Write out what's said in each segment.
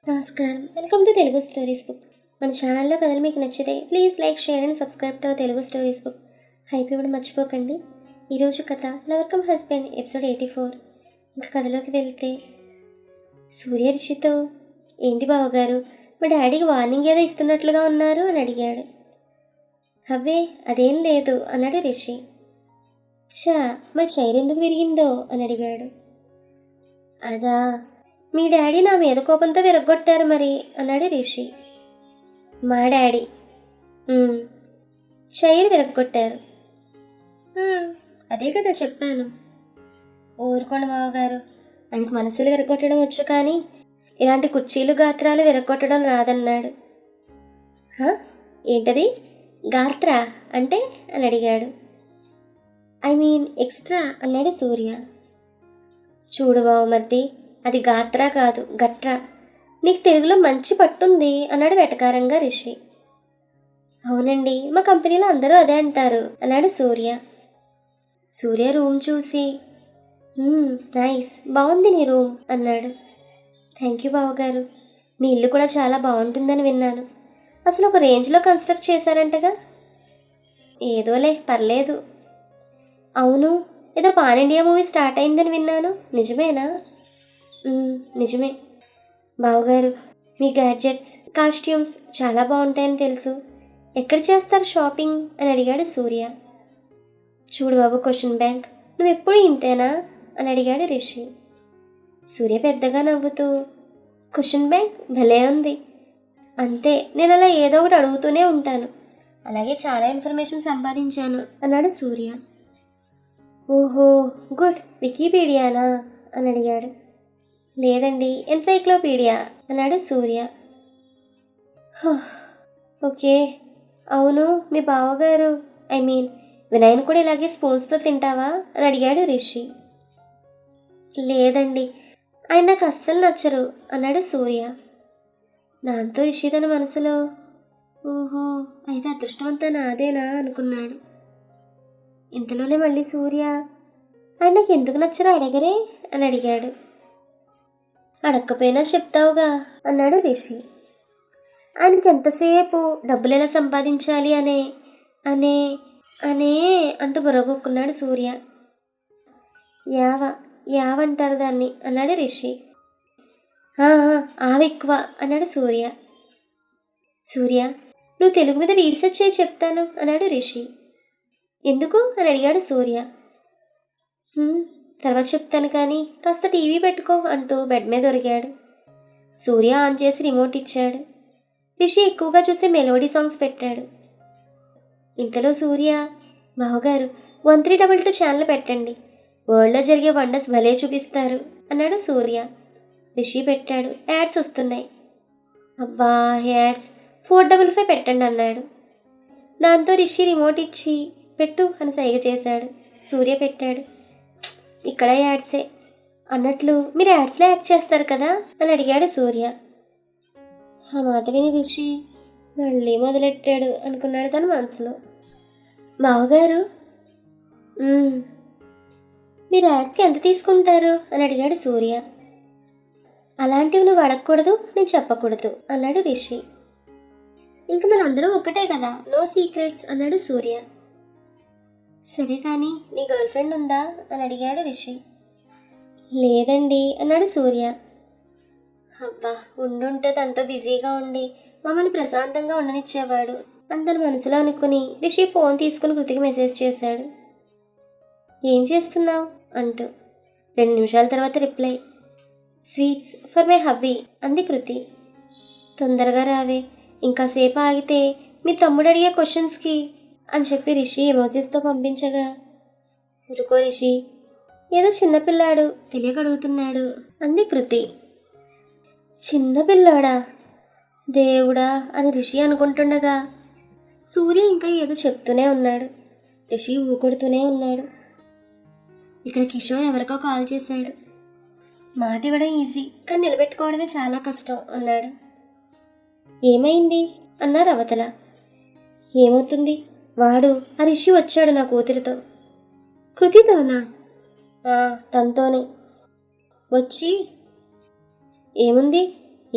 నమస్కారం, welcome to Telugu stories book. మన ఛానల్లో కథలు మీకు నచ్చితే please like, share and subscribe to Telugu stories book. Hype ఇవ్వడం మర్చిపోకండి. ఈరోజు కథ లవర్ కమ్ హస్బెండ్ ఎపిసోడ్ 84. ఇంకా కథలోకి వెళ్తే సూర్య రిషితో, ఏంటి బావగారు మా డాడీకి వార్నింగ్ ఏదో ఇస్తున్నట్లుగా ఉన్నారు అని అడిగాడు. అబ్బే అదేం లేదు అన్నాడు రిషి. చా మరి చైర్ ఎందుకు విరిగిందో అని అడిగాడు. అదా, మీ డాడీ నా మీద కోపంతో విరగొట్టారు మరి అన్నాడు రిషి. మా డాడీ చైర్ విరగొట్టారు. అదే కదా చెప్పాను. ఊరుకోండి బావగారు, ఆయనకు మనసులు విరగొట్టడం వచ్చు కానీ ఇలాంటి కుర్చీలు గాత్రాలు విరగొట్టడం రాదన్నాడు. ఏంటది గాత్రా అంటే అని అడిగాడు. ఐ మీన్ ఎక్స్ట్రా అన్నాడు సూర్య. చూడు బావమర్ది, అది గాత్రా కాదు గట్రా, నీకు తెలుగులో మంచి పట్టుంది అన్నాడు వెటకారంగా రిషి. అవునండి, మా కంపెనీలో అందరూ అదే అంటారు అన్నాడు సూర్య. సూర్య రూమ్ చూసి నైస్, బాగుంది నీ రూమ్ అన్నాడు. థ్యాంక్ యూ బావగారు, మీ ఇల్లు కూడా చాలా బాగుంటుందని విన్నాను. అసలు ఒక రేంజ్లో కన్స్ట్రక్ట్ చేశారంటగా. ఏదోలే పర్లేదు. అవును, ఏదో పాన్ ఇండియా మూవీ స్టార్ట్ అయిందని విన్నాను, నిజమేనా? నిజమే బావగారు, మీ గ్యాడ్జెట్స్, కాస్ట్యూమ్స్ చాలా బాగుంటాయని తెలుసు. ఎక్కడ చేస్తారు షాపింగ్ అని అడిగాడు సూర్య. చూడు బాబు క్వశ్చన్ బ్యాంక్, నువ్వు ఎప్పుడు ఇంతేనా అని అడిగాడు రిషి. సూర్య పెద్దగా నవ్వుతూ, క్వశ్చన్ బ్యాంక్ భలే ఉంది. అంతే, నేను అలా ఏదో ఒకటి అడుగుతూనే ఉంటాను. అలాగే చాలా ఇన్ఫర్మేషన్ సంపాదించాను అన్నాడు సూర్య. ఓహో గుడ్, వికీపీడియానా అని అడిగాడు. లేదండి, ఎన్సైక్లోపీడియా అన్నాడు సూర్య. ఓకే. అవును, మీ బావగారు ఐ మీన్ వినయన్ కూడా ఇలాగే స్పూన్స్తో తింటావా అని అడిగాడు రిషి. లేదండి, ఆయన నాకు అస్సలు నచ్చరు అన్నాడు సూర్య. దాంతో రిషి తన మనసులో, ఓహో అయితే అదృష్టమంతా నాదేనా అనుకున్నాడు. ఇంతలోనే మళ్ళీ సూర్య, ఆయన నాకు ఎందుకు నచ్చరో అడగరే అని అడిగాడు. అడగకపోయినా చెప్తావుగా అన్నాడు రిషి. ఆయనకి ఎంతసేపు డబ్బులు ఎలా సంపాదించాలి అనే అనే అనే అంటూ బుర్రగొక్కున్నాడు సూర్య. యావంటారు దాన్ని అన్నాడు రిషి. ఆవెక్కువ అన్నాడు సూర్య. సూర్య, నువ్వు తెలుగు మీద రీసెర్చ్ చేయి చెప్తాను అన్నాడు రిషి. ఎందుకు అని అడిగాడు సూర్య. తర్వాత చెప్తాను కానీ కాస్త టీవీ పెట్టుకో అంటూ బెడ్ మీద ఒరిగాడు. సూర్య ఆన్ చేసి రిమోట్ ఇచ్చాడు. రిషి ఎక్కువగా చూసే మెలోడీ సాంగ్స్ పెట్టాడు. ఇంతలో సూర్య, బావగారు 1322 ఛానల్ పెట్టండి, వరల్డ్లో జరిగే వండర్స్ భలే చూపిస్తారు అన్నాడు సూర్య. రిషి పెట్టాడు. యాడ్స్ వస్తున్నాయి. అబ్బా యాడ్స్, 455 పెట్టండి అన్నాడు. దాంతో రిషి రిమోట్ ఇచ్చి పెట్టు అని సైగ చేశాడు. సూర్య పెట్టాడు. ఇక్కడ యాడ్సే అన్నట్లు మీరు యాడ్స్లో యాక్ట్ చేస్తారు కదా అని అడిగాడు సూర్య. ఆ మాట విని రిషి మళ్ళీ మొదలెట్టాడు అనుకున్నాడు తన మనసులో. బావగారు, మీరు యాడ్స్కి ఎంత తీసుకుంటారు అని అడిగాడు సూర్య. అలాంటివి నువ్వు అడగకూడదు, నేను చెప్పకూడదు అన్నాడు రిషి. ఇంక మనందరం ఒక్కటే కదా, నో సీక్రెట్స్ అన్నాడు సూర్య. సరే కానీ నీ గర్ల్ ఫ్రెండ్ ఉందా అని అడిగాడు రిషి. లేదండి అన్నాడు సూర్య. అబ్బా, ఉండుంటే తనతో బిజీగా ఉండి మమ్మల్ని ప్రశాంతంగా ఉండనిచ్చేవాడు అని తన మనసులో అనుకుని రిషి ఫోన్ తీసుకుని కృతికి మెసేజ్ చేశాడు. ఏం చేస్తున్నావు అంటూ. 2 నిమిషాల తర్వాత reply, sweets for my hubby అంది కృతి. తొందరగా రావే, ఇంకాసేపు ఆగితే మీ తమ్ముడు అడిగే క్వశ్చన్స్కి అని చెప్పి రిషి ఎమోజీస్తో పంపించగా, ఊరుకో రిషి, ఏదో చిన్నపిల్లాడు తెలియక అడుగుతున్నాడు అంది కృతి. చిన్నపిల్లాడా దేవుడా అని రిషి అనుకుంటుండగా సూర్య ఇంకా ఏదో చెప్తూనే ఉన్నాడు. రిషి ఊకొడుతూనే ఉన్నాడు. ఇక్కడ కిషోర్ ఎవరికో కాల్ చేశాడు. మాట ఇవ్వడం ఈజీ కానీ నిలబెట్టుకోవడమే చాలా కష్టం అన్నాడు. ఏమైంది అన్నారు అవతల. ఏమవుతుంది, వాడు ఆ రిషి వచ్చాడు నా కూతురితో. కృతితోనా? తనతోనే వచ్చి ఏముంది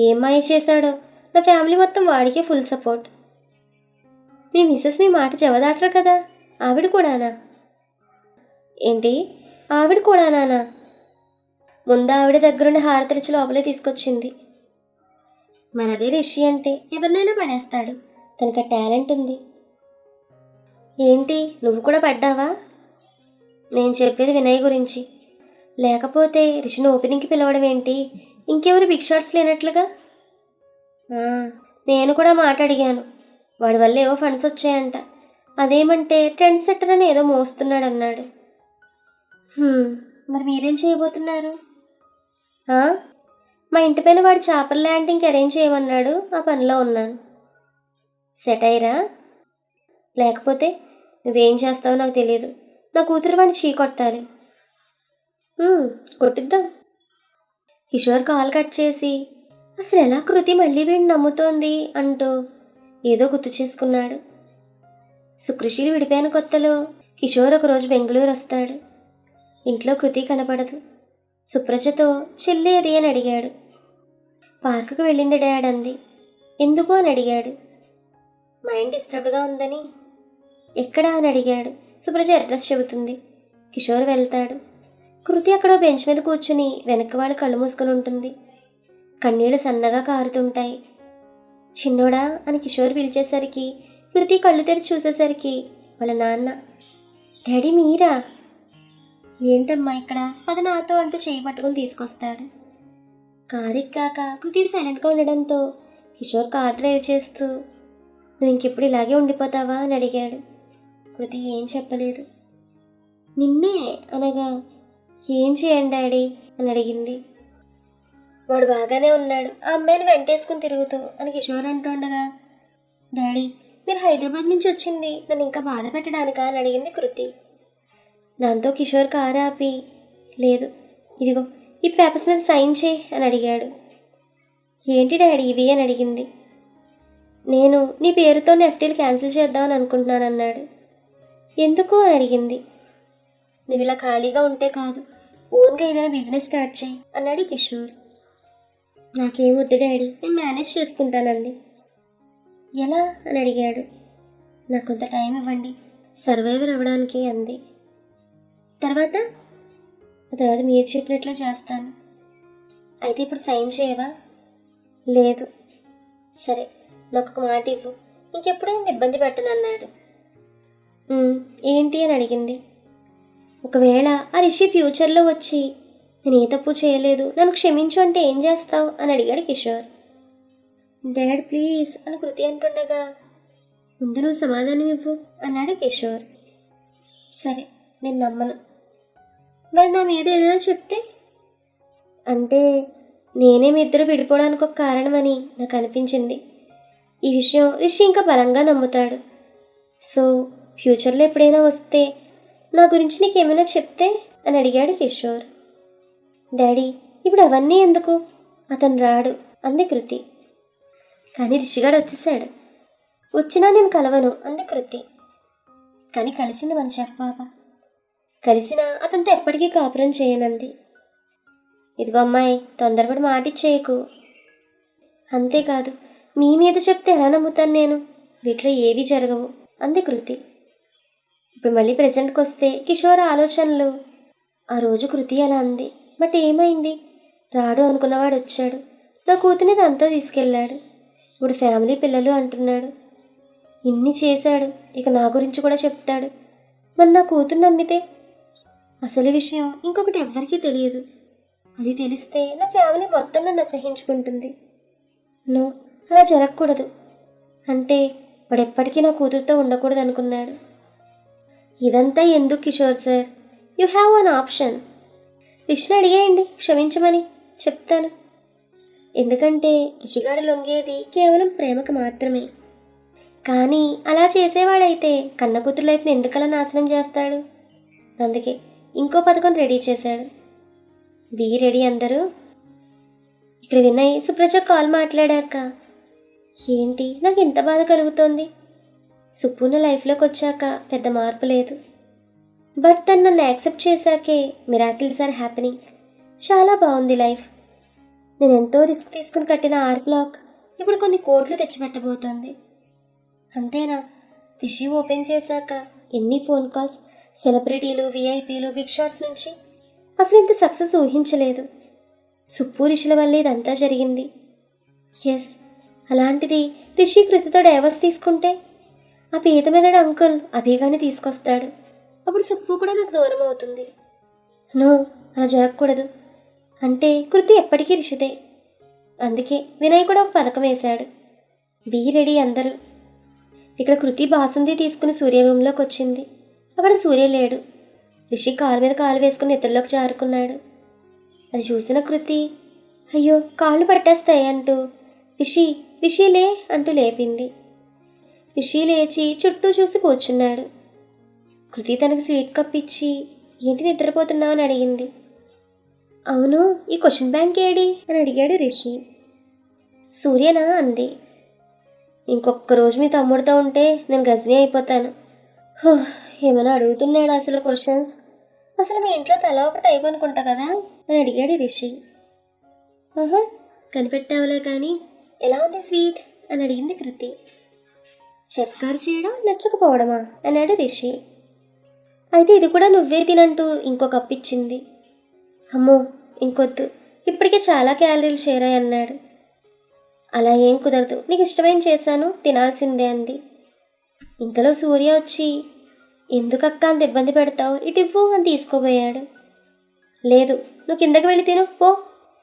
ఏం మాయ చేశాడో నా ఫ్యామిలీ మొత్తం వాడికే ఫుల్ సపోర్ట్. మీ మిస్సెస్ మీ మాట జవదాటరు కదా, ఆవిడ కూడానా? ఏంటి, ఆవిడ కూడానా? ముందు ఆవిడ దగ్గరుండి హారతరిచి లోపలే తీసుకొచ్చింది. మనదే రిషి అంటే ఎవరినైనా పడేస్తాడు, తనకి టాలెంట్ ఉంది. ఏంటి, నువ్వు కూడా పడ్డావా? నేను చెప్పేది వినయ్ గురించి. లేకపోతే రిషిని ఓపెనింగ్కి పిలవడం ఏంటి? ఇంకెవరు బిగ్ షాట్స్ లేనట్లుగా. నేను కూడా మాట అడిగాను. వాడి వల్ల ఏవో ఫండ్స్ వచ్చాయంట. అదేమంటే ట్రెండ్ సెట్టర్ అని ఏదో మోస్తున్నాడు అన్నాడు. మరి మీరేం చేయబోతున్నారు? మా ఇంటి పైన వాడి చేపల ల్యాండింగ్కి అరేంజ్ చేయమన్నాడు, ఆ పనిలో ఉన్నాను. సెట్ అయ్యరా? లేకపోతే నువ్వేం చేస్తావో నాకు తెలియదు. నా కూతురు వాడిని చీకొట్టాలి. కొట్టిద్దాం. కిషోర్ కాల్ కట్ చేసి అసలు ఎలా కృతి మళ్ళీ వీడిని నమ్ముతోంది అంటూ ఏదో గుర్తు చేసుకున్నాడు. సుకృషిలు విడిపోయిన కొత్తలో కిషోర్ ఒకరోజు బెంగళూరు వస్తాడు. ఇంట్లో కృతి కనపడదు. సుప్రజతో చెల్లేది అని అడిగాడు. పార్కుకు వెళ్ళింది డాడ్ అంది. ఎందుకు అని అడిగాడు. మైండ్ డిస్టర్బ్డ్గా ఉందని. ఎక్కడా అని అడిగాడు. సుప్రజ అడ్రస్ చెబుతుంది. కిషోర్ వెళ్తాడు. కృతి అక్కడ బెంచ్ మీద కూర్చుని వెనక్కి వాళ్ళు కళ్ళు మూసుకుని ఉంటుంది. కన్నీళ్లు సన్నగా కారుతుంటాయి. చిన్నోడా అని కిషోర్ పిలిచేసరికి కృతి కళ్ళు తెరిచి చూసేసరికి వాళ్ళ నాన్న. డాడీ మీరా? ఏంటమ్మా ఇక్కడ, పద నాతో అంటూ చేయి పట్టుకుని తీసుకొస్తాడు. కారు ఎక్కాక కృతి సైలెంట్గా ఉండడంతో కిషోర్ కార్ డ్రైవ్ చేస్తూ నువ్వు ఇంకెప్పుడు ఇలాగే ఉండిపోతావా అని అడిగాడు. కృతి ఏం చెప్పలేదు. నిన్నే అనగా ఏం చేయండి డాడీ అని అడిగింది. వాడు బాగానే ఉన్నాడు, ఆ అమ్మాయిని వెంటేసుకుని తిరుగుతూ అని కిషోర్ అంటుండగా, డాడీ మీరు హైదరాబాద్ నుంచి వచ్చింది నన్ను ఇంకా బాధ పెట్టడానికా అని అడిగింది కృతి. దాంతో కిషోర్ కారు ఆపి, లేదు ఇదిగో ఈ పేపర్స్ మీద సైన్ చేయి అని అడిగాడు. ఏంటి డాడీ ఇవి అని అడిగింది. నేను నీ పేరుతో ఎఫ్డీలు క్యాన్సిల్ చేద్దామని అనుకుంటున్నాను అన్నాడు. ఎందుకు అని అడిగింది. నువ్వు ఇలా ఖాళీగా ఉంటే కాదు, ఓన్గా ఏదైనా బిజినెస్ స్టార్ట్ చేయి అన్నాడు కిషోర్. నాకేం వద్దు డాడీ, నేను మేనేజ్ చేసుకుంటానండి. ఎలా అని అడిగాడు. నాకు కొంత టైం ఇవ్వండి, సర్వైవర్ అవ్వడానికి అంది. తర్వాత మీరు చెప్పినట్లే చేస్తాను. అయితే ఇప్పుడు సైన్ చేయవా? లేదు. సరే నాకు ఒక మాట ఇవ్వు, ఇంకెప్పుడు నేను ఇబ్బంది పెట్టను అన్నాడు. ఏంటి అని అడిగింది. ఒకవేళ ఆ రిషి ఫ్యూచర్లో వచ్చి నేను ఏ తప్పు చేయలేదు నన్ను క్షమించు అంటే ఏం చేస్తావు అని అడిగాడు కిషోర్. డాడ్ ప్లీజ్ అని కృతి అంటుండగా, ముందు నువ్వు సమాధానం ఇవ్వు అన్నాడు కిషోర్. సరే నేను నమ్మను. మరి నా మీద ఏదైనా చెప్తే? అంటే నేనే మీ ఇద్దరు విడిపోవడానికి ఒక కారణమని నాకు అనిపించింది. ఈ విషయం రిషి ఇంకా బలంగా నమ్ముతాడు. సో ఫ్యూచర్లో ఎప్పుడైనా వస్తే నా గురించి నీకేమైనా చెప్తే అని అడిగాడు కిషోర్. డాడీ ఇప్పుడు అవన్నీ ఎందుకు, అతను రాడు అంది కృతి. కానీ రిషిగాడు వచ్చేసాడు. వచ్చినా నేను కలవను అంది కృతి. కానీ కలిసింది మన షెఫ్ బాబా. కలిసినా అతనితో ఎప్పటికీ కాపురం చేయనంది. ఇదిగో అమ్మాయి, తొందరపడి మాటిచ్చేయకు. అంతేకాదు మీ మీద చెప్తే ఎలా నమ్ముతాను నేను, వీటిలో ఏవీ జరగవు అంది కృతి. ఇప్పుడు మళ్ళీ ప్రెజెంట్కి వస్తే కిషోర్ ఆలోచనలు. ఆ రోజు కృతి అలా అంది, బట్ ఏమైంది? రాడు అనుకున్నవాడు వచ్చాడు. నా కూతురిని తనతో తీసుకెళ్ళాడు. ఇప్పుడు ఫ్యామిలీ పిల్లలు అంటున్నాడు. ఇన్ని చేశాడు, ఇక నా గురించి కూడా చెప్తాడు. మరి నా కూతురు నమ్మితే? అసలు విషయం ఇంకొకటి ఎవ్వరికీ తెలియదు. అది తెలిస్తే నా ఫ్యామిలీ మొత్తం నన్ను అసహించుకుంటుంది. నో, అలా జరగకూడదు. అంటే వాడు ఎప్పటికీ నా కూతురుతో ఉండకూడదు అనుకున్నాడు. ఇదంతా ఎందుకు Kishore sir? You have one option. రిషిని అడిగేయండి క్షమించమని, చెప్తాను. ఎందుకంటే రిషిగాడు లొంగేది కేవలం ప్రేమకు మాత్రమే. కానీ అలా చేసేవాడైతే కన్న కూతురు లైఫ్ని ఎందుకలా నాశనం చేస్తాడు? అందుకే ఇంకో పథకం రెడీ చేశాడు. బీ రెడీ అందరూ. ఇక్కడ వినయ్ సుప్రజ కాల్ మాట్లాడాక, ఏంటి నాకు ఇంత బాధ కలుగుతోంది? సుప్పున్న లైఫ్లోకి వచ్చాక పెద్ద మార్పు లేదు, బట్ తను నన్ను యాక్సెప్ట్ చేశాకే మిరాకిల్స్ ఆర్ హ్యాపెనింగ్. చాలా బాగుంది లైఫ్. నేను ఎంతో రిస్క్ తీసుకుని కట్టిన ఆర్ బ్లాక్ ఇప్పుడు కొన్ని కోట్లు తెచ్చిపెట్టబోతోంది. అంతేనా? రిషి ఓపెన్ చేశాక ఎన్ని ఫోన్ కాల్స్, సెలబ్రిటీలు, విఐపీలు, బిగ్ షాట్స్ నుంచి. అసలు ఇంత సక్సెస్ ఊహించలేదు. సుప్పు రిషిల వల్ల ఇదంతా జరిగింది. ఎస్, అలాంటిది రిషి కృతితో డైవర్స్ తీసుకుంటే ఆ పీత మీదడు అంకుల్ అభిగాని తీసుకొస్తాడు. అప్పుడు సుప్పు కూడా నాకు దూరం అవుతుంది. నో, అలా జరగకూడదు. అంటే కృతి ఎప్పటికీ రిషిదే. అందుకే వినయ్ కూడా ఒక పథకం వేశాడు. బీ రెడీ అందరూ. ఇక్కడ కృతి బాసుంది తీసుకుని సూర్య రూమ్లోకి వచ్చింది. అక్కడ సూర్య లేడు. రిషి కాలు మీద కాలు వేసుకుని నిద్రలోకి జారుకున్నాడు. అది చూసిన కృతి అయ్యో కాళ్ళు పట్టేస్తాయి అంటూ రిషి రిషి లే అంటూ లేపింది. రిషి లేచి చుట్టూ చూసి కూర్చున్నాడు. కృతి తనకి స్వీట్ కప్ ఇచ్చి ఏంటి నిద్రపోతున్నావు అని అడిగింది. అవును, ఈ క్వశ్చన్ బ్యాంక్ ఏడి అని అడిగాడు రిషి. సూర్యనా అంది. ఇంకొక రోజు మీ తమ్ముడితో ఉంటే నేను గజనీ అయిపోతాను. ఏమైనా అడుగుతున్నాడు అసలు క్వశ్చన్స్. అసలు మీ ఇంట్లో తల ఒక టైప్ అనుకుంటా కదా అని అడిగాడు రిషి. కనిపెట్టావులే కానీ ఎలా ఉంది స్వీట్ అని అడిగింది కృతి. చెఫ్ గారు చేయడం నచ్చకపోవడమా అన్నాడు రిషి. అయితే ఇది కూడా నువ్వే తినంటూ ఇంకో కప్ ఇచ్చింది. అమ్మో ఇంకొద్దు, ఇప్పటికే చాలా క్యాలరీలు చేరాయి అన్నాడు. అలా ఏం కుదరదు, నీకు ఇష్టమైన చేశాను, తినాల్సిందే అంది. ఇంతలో సూర్య వచ్చి ఎందుకక్క అంత ఇబ్బంది పెడతావు, ఇటు ఇవ్వు అని తీసుకోబోయాడు. లేదు, నువ్వు కిందకి వెళ్ళి తిను పో,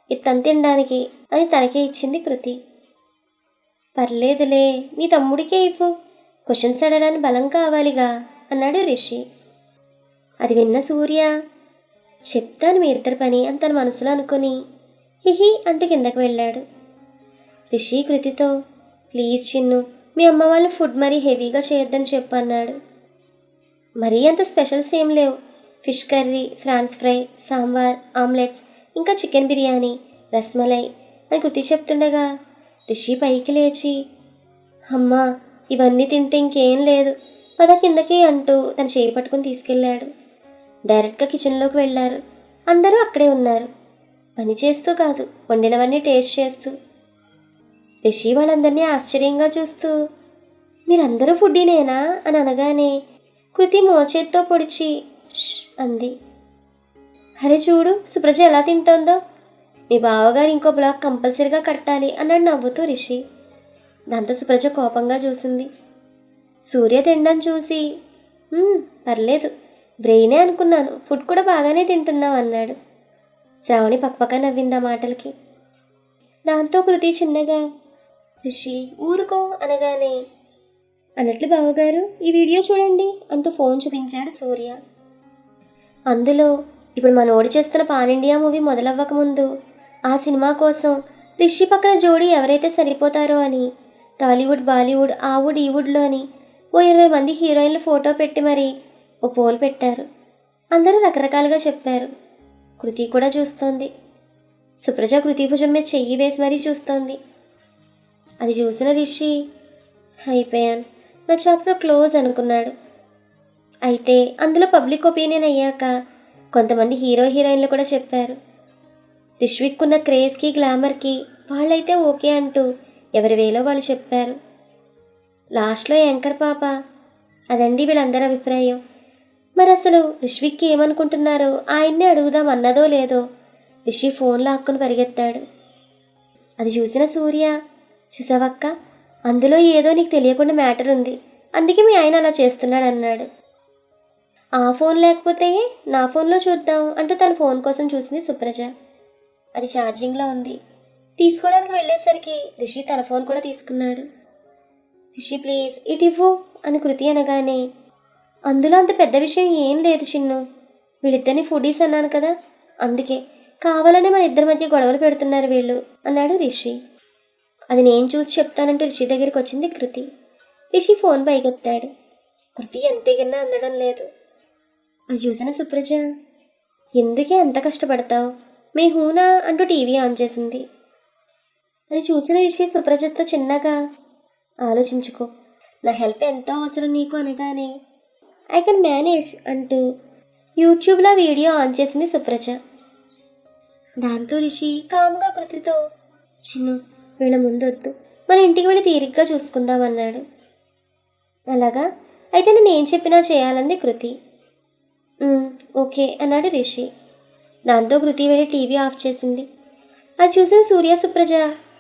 ఇత్తని తినడానికి అని తనకే ఇచ్చింది కృతి. పర్లేదులే, మీ తమ్ముడికే ఇవ్వు, క్వశ్చన్స్ అడగడానికి బలం కావాలిగా అన్నాడు రిషి. అది విన్న సూర్య చెప్తాను మీ ఇద్దరి పని అని తన మనసులో అనుకుని హిహి అంటూ కిందకి వెళ్ళాడు. రిషి కృతితో ప్లీజ్ చిన్ను, మీ అమ్మ వాళ్ళని ఫుడ్ మరీ హెవీగా చేయొద్దని చెప్పు అన్నాడు. మరీ అంత స్పెషల్స్ ఏం లేవు, fish curry, prawns fry, sambar, omelettes, ఇంకా చికెన్ బిర్యానీ, రస్మలై అని కృతి చెప్తుండగా రిషి పైకి లేచి అమ్మా ఇవన్నీ తింటే ఇంకేం లేదు, పద కిందకి అంటూ తన చేయి పట్టుకుని తీసుకెళ్ళాడు. డైరెక్ట్గా కిచెన్లోకి వెళ్ళారు. అందరూ అక్కడే ఉన్నారు, పని చేస్తూ కాదు వండినవన్నీ టేస్ట్ చేస్తూ. రిషి వాళ్ళందరినీ ఆశ్చర్యంగా చూస్తూ మీరందరూ ఫుడ్డీనేనా అని అనగానే కృతి మోచేత్తో పొడిచి అంది. అరే చూడు సుప్రజ ఎలా తింటోందో, మీ బావగారు ఇంకో బ్లాక్ కంపల్సరీగా కట్టాలి అన్నాడు నవ్వుతూ రిషి. దాంతో సుప్రజ కోపంగా చూసింది. సూర్య తినడం చూసి పర్లేదు, బ్రెయినే అనుకున్నాను, ఫుడ్ కూడా బాగానే తింటున్నావు అన్నాడు. శ్రావణి పక్కపక్క నవ్వింది ఆ మాటలకి. దాంతో కృతి చిన్నగా రిషి ఊరుకో అనగానే అన్నట్లు బావగారు ఈ వీడియో చూడండి అంటూ ఫోన్ చూపించాడు సూర్య. అందులో ఇప్పుడు మనోడి చేస్తున్న పాన్ ఇండియా మూవీ మొదలవ్వకముందు ఆ సినిమా కోసం రిషి పక్కన జోడీ ఎవరైతే సరిపోతారో అని టాలీవుడ్, బాలీవుడ్, ఆ వుడ్ ఈ వుడ్లో అని ఓ 20 మంది హీరోయిన్లు ఫోటో పెట్టి మరి ఓ పోల్ పెట్టారు. అందరూ రకరకాలుగా చెప్పారు. కృతి కూడా చూస్తోంది. సుప్రజ కృతి భుజం మీద చెయ్యి వేసి మరీ చూస్తోంది. అది చూసిన రిషి అయిపోయాను, నా చాప్టర్ క్లోజ్ అనుకున్నాడు. అయితే అందులో పబ్లిక్ ఒపీనియన్ అయ్యాక కొంతమంది హీరోయిన్లు కూడా చెప్పారు. రిష్విక్ ఉన్న క్రేజ్కి, గ్లామర్కి వాళ్ళైతే ఓకే అంటూ ఎవరి వేలో వాళ్ళు చెప్పారు. లాస్ట్లో యాంకర్ పాప అదండి వీళ్ళందరి అభిప్రాయం. మరి అసలు రిష్విక్కి ఏమనుకుంటున్నారో ఆయన్నే అడుగుదాం అన్నదో లేదో రిషి ఫోన్ లాక్కుని పరిగెత్తాడు. అది చూసిన సూర్య చూసావక్క, అందులో ఏదో నీకు తెలియకుండా మ్యాటర్ ఉంది, అందుకే మీ ఆయన అలా చేస్తున్నాడు అన్నాడు. ఆ ఫోన్ లేకపోతే నా ఫోన్లో చూద్దాం అంటూ తన ఫోన్ కోసం చూసింది సుప్రజ. అది ఛార్జింగ్లో ఉంది. తీసుకోవడానికి వెళ్ళేసరికి రిషి తన ఫోన్ కూడా తీసుకున్నాడు. రిషి ప్లీజ్ ఇటు ఇవ్వు అని కృతి అనగానే అందులో అంత పెద్ద విషయం ఏం లేదు చిన్ను, వీళ్ళిద్దరిని ఫుడీస్ అన్నాను కదా, అందుకే కావాలనే మన ఇద్దరి మధ్య గొడవలు పెడుతున్నారు వీళ్ళు అన్నాడు రిషి. అది నేను చూసి చెప్తానంటూ రిషి దగ్గరికి వచ్చింది కృతి. రిషి ఫోన్ పైకెత్తాడు. కృతి ఎంత ఎగిరినా అందడం లేదు. అది చూసిన సుప్రజ ఎందుకే అంత కష్టపడతావు, మీ హూనా అంటూ టీవీ ఆన్ చేసింది. అది చూసిన రిషి సుప్రజతో చిన్నగా ఆలోచించుకో, నా హెల్ప్ ఎంతో అవసరం నీకు అనగానే ఐ కెన్ మేనేజ్ అంటూ యూట్యూబ్లో వీడియో ఆన్ చేసింది సుప్రజ. దాంతో రిషి కామ్గా కృతితో, చిన్ను వీళ్ళ ముందొద్దు, మన ఇంటికి వెళ్ళి తీరిగ్గా చూసుకుందామన్నాడు. అలాగా, అయితే నేను ఏం చెప్పినా చేయాలంది కృతి. ఓకే అన్నాడు రిషి. దాంతో కృతి వెళ్ళి టీవీ ఆఫ్ చేసింది. అది చూసిన సూర్య సుప్రజ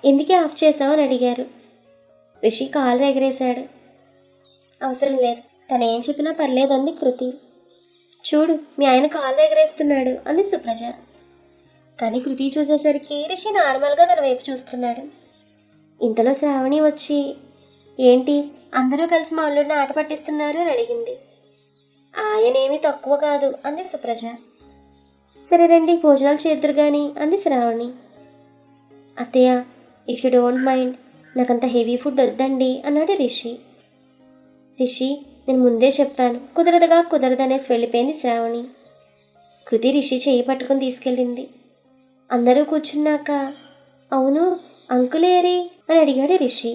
ఎందుకే ఆఫ్ చేసావు అని అడిగారు. రిషి కాలు ఎగరేశాడు. అవసరం లేదు, తను ఏం చెప్పినా పర్లేదంది కృతి. చూడు మీ ఆయన కాళ్ళు ఎగరేస్తున్నాడు అంది సుప్రజ. కానీ కృతి చూసేసరికి రిషి నార్మల్గా తన వైపు చూస్తున్నాడు. ఇంతలో శ్రావణి వచ్చి, ఏంటి అందరూ కలిసి మా అల్లుడిని ఆట పట్టిస్తున్నారు అని అడిగింది. ఆయనేమీ తక్కువ కాదు అంది సుప్రజ. సరే రండి భోజనాలు చేద్దురు గాని అంది శ్రావణి. అత్తయ్య, ఇఫ్ యూ డోంట్ మైండ్, నాకంత హెవీ ఫుడ్ వద్దండి అన్నాడు రిషి. రిషి, నేను ముందే చెప్పాను, కుదరదనేసి వెళ్ళిపోయింది శ్రావణి. కృతి రిషి చేయి పట్టుకుని తీసుకెళ్ళింది. అందరూ కూర్చున్నాక, అవును అంకులేరి అని అడిగాడు రిషి.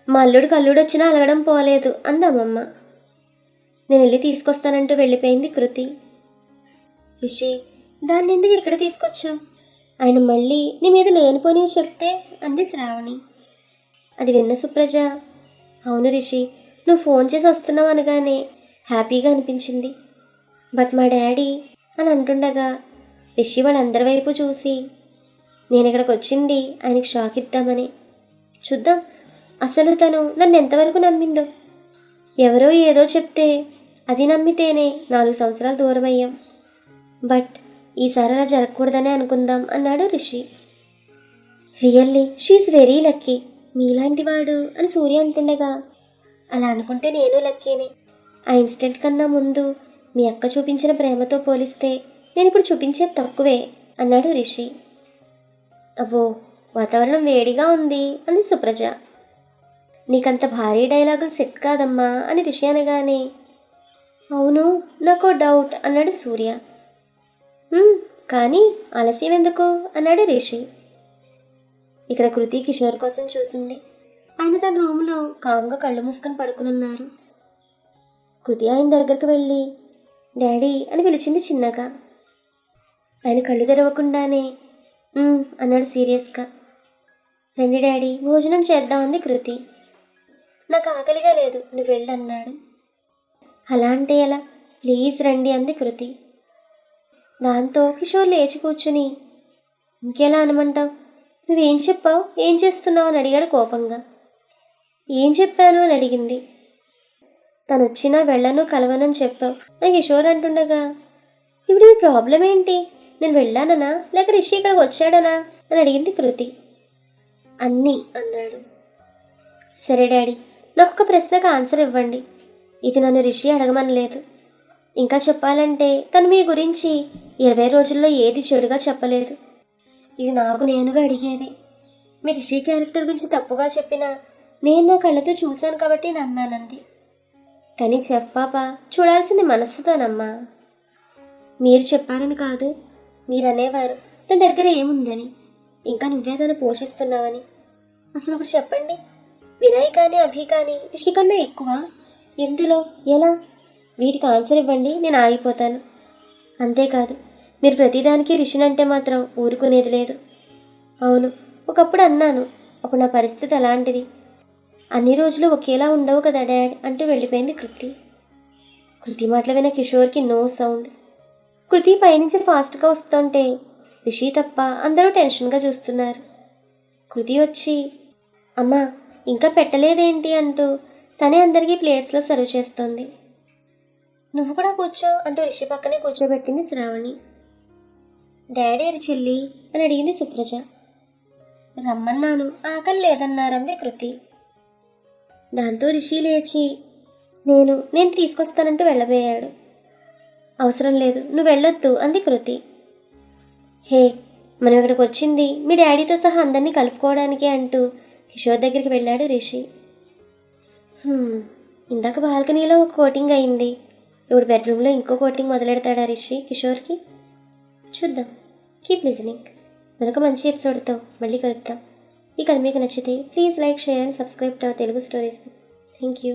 మా అల్లుడికి అల్లుడొచ్చినా అలగడం పోలేదు అందమ్మమ్మ. నేను వెళ్ళి తీసుకొస్తానంటూ వెళ్ళిపోయింది కృతి. రిషి, దాన్ని ఎందుకు ఇక్కడ తీసుకొచ్చావు? ఆయన మళ్ళీ నీ మీద లేనిపోని చెప్తే అంది శ్రావణి. అది విన్న సుప్రజ, అవును రిషి, నువ్వు ఫోన్ చేసి వస్తున్నావు అనగానే హ్యాపీగా అనిపించింది. బట్ మా డాడీ అని అంటుండగా రిషి వాళ్ళందరి వైపు చూసి, నేను ఇక్కడికి వచ్చింది ఆయనకి షాక్ ఇద్దామని. చూద్దాం అసలు తను నన్ను ఎంతవరకు నమ్మిందో. ఎవరో ఏదో చెప్తే అది నమ్మితేనే 4 సంవత్సరాలు దూరం అయ్యాం. బట్ ఈసారి అలా జరగకూడదనే అనుకుందాం అన్నాడు Rishi. Really she's very lucky, మీలాంటి వాడు అని సూర్య అంటుండగా, అలా అనుకుంటే నేను లక్కీనే. ఆ ఇన్సిడెంట్ కన్నా ముందు మీ అక్క చూపించిన ప్రేమతో పోలిస్తే నేను ఇప్పుడు చూపించేది తక్కువే అన్నాడు రిషి. అబ్బో వాతావరణం వేడిగా ఉంది అంది సుప్రజ. నీకంత భారీ డైలాగులు సెట్ కాదమ్మా అని రిషి అనగానే, అవును నాకో డౌట్ అన్నాడు సూర్య. కానీ ఆలస్యం ఎందుకు అన్నాడు రిషి. ఇక్కడ కృతి కిషోర్ కోసం చూసింది. ఆయన తన రూమ్లో కామ్గా కళ్ళు మూసుకొని పడుకునున్నారు. కృతి ఆయన దగ్గరికి వెళ్ళి డాడీ అని పిలిచింది చిన్నగా. ఆయన కళ్ళు తెరవకుండానే అన్నాడు సీరియస్గా. రండి డాడీ భోజనం చేద్దామంది కృతి. నాకు ఆకలిగా లేదు, నువ్వు వెళ్ళి అన్నాడు. అలా అంటే ఎలా, ప్లీజ్ రండి అంది కృతి. దాంతో కిషోర్ లేచి కూర్చుని, ఇంకెలా అనమంటావు, నువ్వేం చెప్పావు, ఏం చేస్తున్నావు అని అడిగాడు కోపంగా. ఏం చెప్పాను అని అడిగింది. తను వచ్చినా వెళ్ళను కలవనని చెప్పావు అని కిషోర్ అంటుండగా, ఇప్పుడు మీ ప్రాబ్లం ఏంటి, నేను వెళ్ళాననా లేక రిషి ఇక్కడికి వచ్చాడనా అని అడిగింది కృతి. అన్నీ అన్నాడు. సరే డాడీ, నాకు ఒక ప్రశ్నకు ఆన్సర్ ఇవ్వండి. ఇది నన్ను రిషి అడగమనలేదు. ఇంకా చెప్పాలంటే తను మీ గురించి 20 రోజుల్లో ఏది చెడుగా చెప్పలేదు. ఇది నాకు నేనుగా అడిగేది. మీ రిషి క్యారెక్టర్ గురించి తప్పుగా చెప్పినా నేను నా కళ్ళతో చూశాను కాబట్టి నమ్మానంది. కానీ చెఫ్ పాప చూడాల్సింది మనస్సుతోనమ్మా. మీరు చెప్పారని కాదు, మీరు అనేవారు తన దగ్గర ఏముందని, ఇంకా నువ్వే తను పోషిస్తున్నావని. అసలు ఇప్పుడు చెప్పండి, వినయ్ కానీ అభి కానీ రిషి కన్నా ఎక్కువ? ఎందులో, ఎలా? వీటికి ఆన్సర్ ఇవ్వండి, నేను ఆగిపోతాను. అంతేకాదు మీరు ప్రతిదానికి రిషినంటే మాత్రం ఊరుకునేది లేదు. అవును ఒకప్పుడు అన్నాను, అప్పుడు నా పరిస్థితి అలాంటిది. అన్ని రోజులు ఒకేలా ఉండవు కదా డాడ్ అంటూ వెళ్ళిపోయింది కృతి. కృతి మాటలు విన కిషోర్కి నో సౌండ్. కృతి పైనుంచి ఫాస్ట్గా వస్తుంటే రిషి తప్ప అందరూ టెన్షన్గా చూస్తున్నారు. కృతి వచ్చి, అమ్మా ఇంకా పెట్టలేదేంటి అంటూ తనే అందరికీ ప్లేట్స్లో సర్వ్ చేస్తోంది. నువ్వు కూడా కూర్చో అంటూ రిషి పక్కనే కూర్చోబెట్టింది శ్రావణి. డాడీ ఎరి చెల్లి అని అడిగింది సుప్రజ. రమ్మన్నాను, ఆకలి లేదన్నారంది కృతి. దాంతో రిషి లేచి నేను తీసుకొస్తానంటూ వెళ్ళబోయాడు. అవసరం లేదు, నువ్వు వెళ్ళొద్దు అంది కృతి. హే, మనం ఇక్కడికి వచ్చింది మీ డాడీతో సహా అందరినీ కలుపుకోవడానికి అంటూ కిషోర్ దగ్గరికి వెళ్ళాడు రిషి. ఇందాక బాల్కనీలో ఒక కోటింగ్ అయింది, ఇప్పుడు బెడ్రూమ్లో ఇంకో కోటింగ్ మొదలెడతాడా రిషి కిషోర్కి? చూద్దాం. Keep listening. మరొక మంచి ఎపిసోడ్తో మళ్ళీ కలుద్దాం. ఈ కథ మీకు నచ్చితే please like, share and subscribe to our Telugu stories. Thank you.